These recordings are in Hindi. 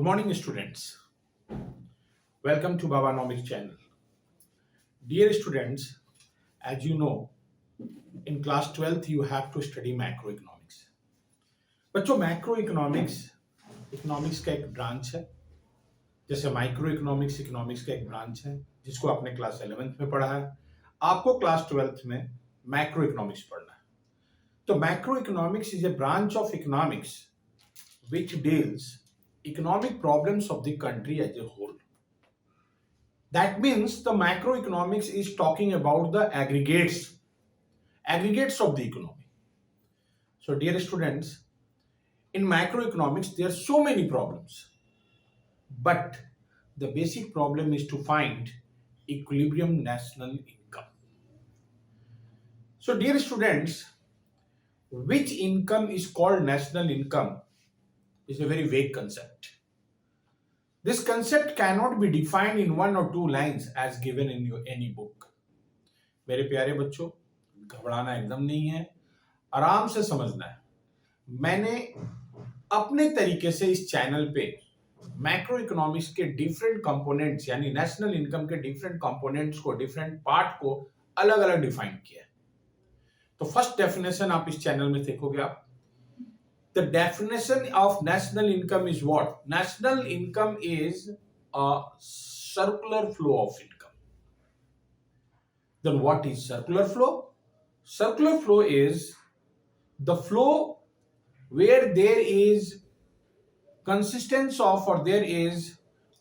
morning, students. Welcome to Babanomics channel. Dear students, as you know, in class 12th you have to study macroeconomics. बच्चों मैक्रोइकोनॉमिक्स इकोनॉमिक्स का एक ब्रांच है, जैसे माइक्रो इकोनॉमिक्स इकोनॉमिक्स का एक ब्रांच है जिसको आपने क्लास 11th में पढ़ा है। आपको क्लास 12th में मैक्रो इकोनॉमिक्स पढ़ना है। तो macro economics is a branch of economics which deals economic problems of the country as a whole. That means the macroeconomics is talking about the aggregates of the economy. So dear students, in macroeconomics there are so many problems, but the basic problem is to find equilibrium national income. So dear students, which income is called national income is a very vague concept. This concept cannot be defined in one or two lines as given in any book. मेरे प्यारे बच्चों, घबराना एकदम नहीं है, आराम से समझना है। मैंने अपने तरीके से इस चैनल पे मैक्रो इकोनॉमिक्स के डिफरेंट कंपोनेंट्स यानी नेशनल इनकम के डिफरेंट कंपोनेंट्स को, डिफरेंट पार्ट को अलग अलग डिफाइन किया है। तो फर्स्ट डेफिनेशन आप इस चैनल में देखोगे आप। The definition of national income is what? National income is a circular flow of income. Then what is circular flow? Circular flow is the flow where there is consistence of or there is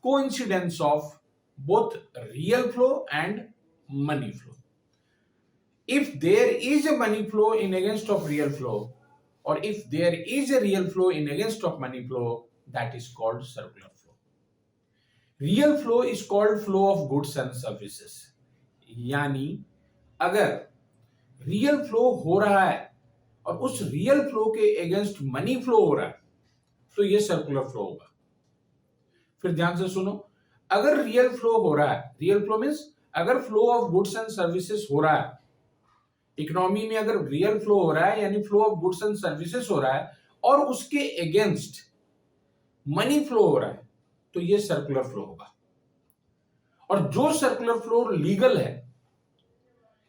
coincidence of both real flow and money flow. If there is a money flow in against of real flow, or if there is a real flow in against of money flow, that is called circular flow. Real flow is called flow of goods and services. यानी अगर रियल फ्लो हो रहा है और उस रियल फ्लो के अगेंस्ट मनी फ्लो हो रहा है तो ये सर्कुलर फ्लो होगा। फिर ध्यान से सुनो, अगर रियल फ्लो हो रहा है, रियल फ्लो मीन्स अगर flow of goods and services हो रहा है, इकोनॉमी में अगर रियल फ्लो हो रहा है यानी flow of goods and services हो रहा है और उसके अगेंस्ट मनी फ्लो हो रहा है तो ये सर्कुलर फ्लो होगा। और जो सर्कुलर फ्लो लीगल है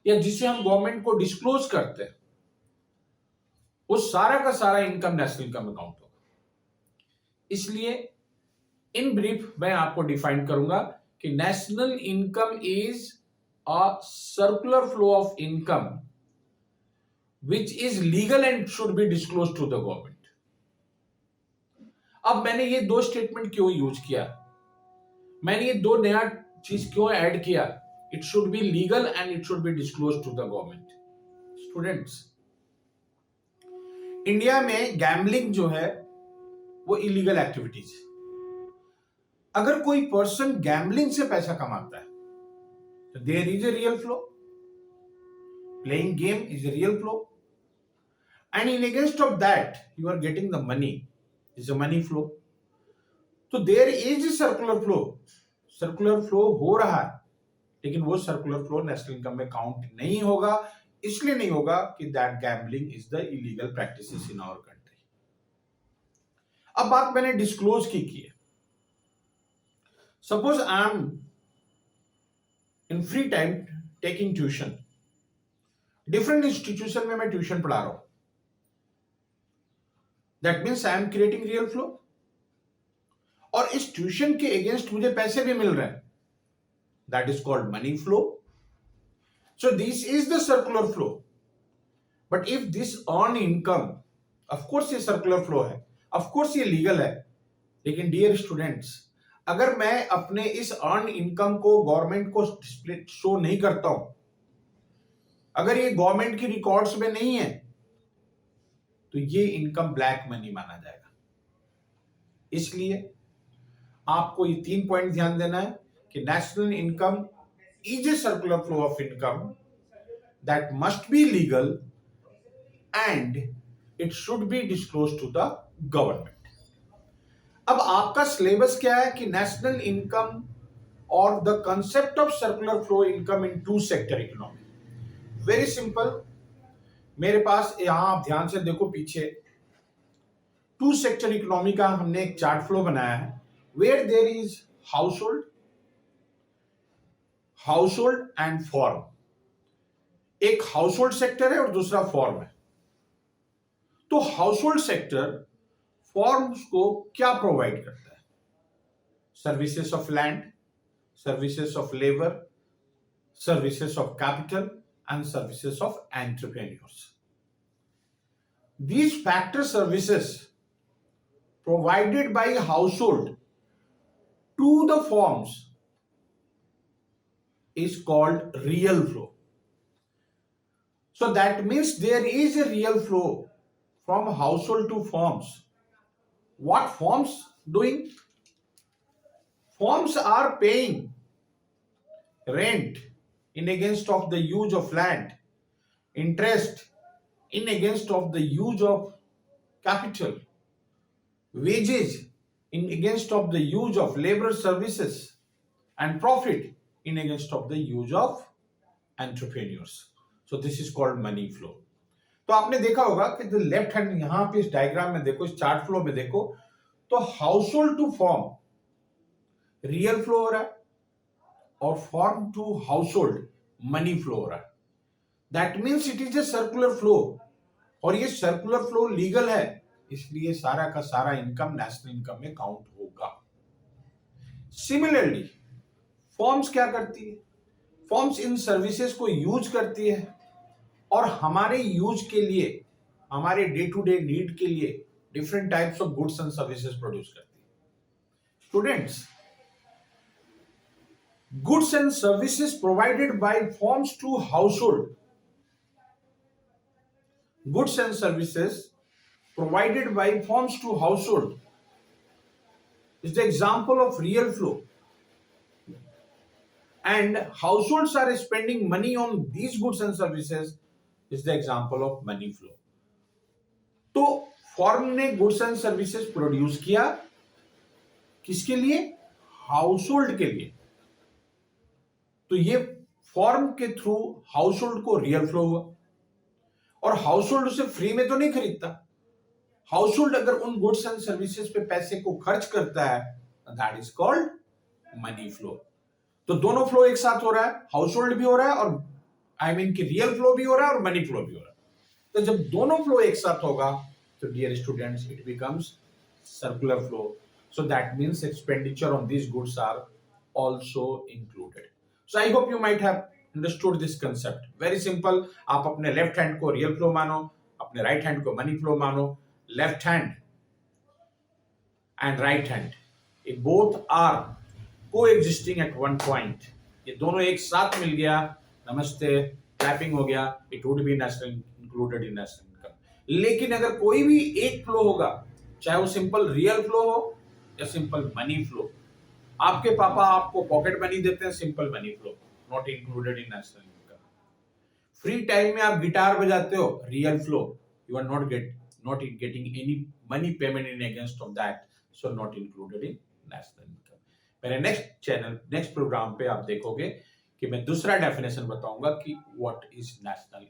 या जिसे हम गवर्नमेंट को डिस्क्लोज करते हैं वो सारा का सारा इनकम नेशनल इनकम अकाउंट होगा। इसलिए इन ब्रीफ मैं आपको डिफाइन करूंगा कि national income is a circular flow of income which is legal and should be disclosed to the government. अब मैंने ये दो स्टेटमेंट क्यों यूज किया, मैंने ये दो नया चीज क्यों ऐड किया? It should be legal and it should be disclose to the government. Students, India में गैम्बलिंग जो है वो इलीगल एक्टिविटीज। अगर कोई पर्सन गैम्बलिंग से पैसा कमाता है तो there is a real flow, playing game is a real flow, and in against of that you are getting the money, is a money flow. तो there is a circular flow हो रहा है, लेकिन वो सर्कुलर फ्लो नेशनल इनकम में काउंट नहीं होगा। इसलिए नहीं होगा कि that gambling is the illegal practices in our country. अब बात मैंने डिस्क्लोज की है। Suppose I am in free time taking tuition, different institution में मैं ट्यूशन पढ़ा रहा हूं, that means I am creating real flow और इस ट्यूशन के अगेंस्ट मुझे पैसे भी मिल रहे हैं, that is called money flow. So this is the circular flow. But if this earn income, of course ये सर्कुलर फ्लो है, ऑफकोर्स ये लीगल है, लेकिन डियर स्टूडेंट्स, अगर मैं अपने इस अर्न इनकम को गवर्नमेंट को डिस्प्ले शो नहीं करता हूं, अगर ये गवर्नमेंट की रिकॉर्ड्स में नहीं है तो ये इनकम ब्लैक मनी माना जाएगा। इसलिए आपको ये 3 पॉइंट ध्यान देना है कि national income is a circular flow of income that must be legal and it should be disclose to the government. अब आपका सिलेबस क्या है कि नेशनल इनकम और the concept of circular flow income in two sector economy. Very simple, मेरे पास यहां आप ध्यान से देखो पीछे टू सेक्टर इकोनॉमी का हमने एक चार्ट फ्लो बनाया है where there is household and farm. एक हाउसहोल्ड सेक्टर है और दूसरा फॉर्म है. तो हाउसहोल्ड सेक्टर फॉर्म्स को क्या प्रोवाइड करता है? Services of land, services of labour, services of capital and services of entrepreneurs. These factor services provided by household to the firms is called real flow. So that means there is a real flow from household to firms. What firms doing? Firms are paying rent in against of the use of land, interest in against of the use of capital, wages in against of the use of labor services, and profit in against of the use of entrepreneurs. So this is called money flow. तो आपने देखा होगा कि जो लेफ्ट हैंड यहां पे इस डायग्राम में देखो, इस चार्ट फ्लो में देखो, तो household to firm real flow हो रहा है और firm to household money flow हो रहा है. That means it is a circular flow, और ये सर्कुलर फ्लो लीगल है, इसलिए सारा का सारा इनकम नेशनल इनकम में काउंट होगा. सिमिलरली फॉर्म्स क्या करती है? फॉर्म्स इन सर्विसेज को यूज करती है और हमारे यूज के लिए, हमारे डे टू डे नीड के लिए different types of goods and services produce करती है. Students, goods and services provided by firms to household, goods and services provided by firms to household is the example of real flow, and households are spending money on these goods and services is the example of money flow. तो फॉर्म ने गुड्स एंड सर्विसेज प्रोड्यूस किया, किसके लिए? हाउसहोल्ड के लिए. तो ये फॉर्म के थ्रू हाउसहोल्ड को रियल फ्लो हुआ, और हाउसहोल्ड उसे फ्री में तो नहीं खरीदता. हाउसहोल्ड अगर उन गुड्स एंड सर्विसेज पे पैसे को खर्च करता है, that is called money flow. तो दोनों फ्लो एक साथ हो रहा है, हाउसहोल्ड भी हो रहा है और आई मीन कि रियल फ्लो भी हो रहा है और मनी फ्लो भी हो रहा है. तो जब दोनों फ्लो एक साथ होगा तो dear students it becomes circular flow. So that means expenditure on these goods are also included. So I hope you might have understood this concept. Very simple. आप अपने लेफ्ट हैंड को रियल फ्लो मानो, अपने राइट हैंड को मनी फ्लो मानो. Left hand and right hand, ये both are coexisting at one point. ये दोनों एक साथ मिल गया, नमस्ते, क्लैपिंग हो गया, it would be national included in national income. लेकिन अगर कोई भी एक फ्लो होगा, चाहे वो सिंपल रियल फ्लो हो या सिंपल मनी फ्लो, आपके पापा आपको पॉकेट मनी देते हैं, simple money flow, not included in national income. Free time में आप गिटार बजाते हो, real flow, you are not getting any money payment in against of that, so not included in national income. मेरे नेक्स्ट प्रोग्राम पे आप देखोगे कि मैं दूसरा डेफिनेशन बताऊंगा कि व्हाट इज नेशनल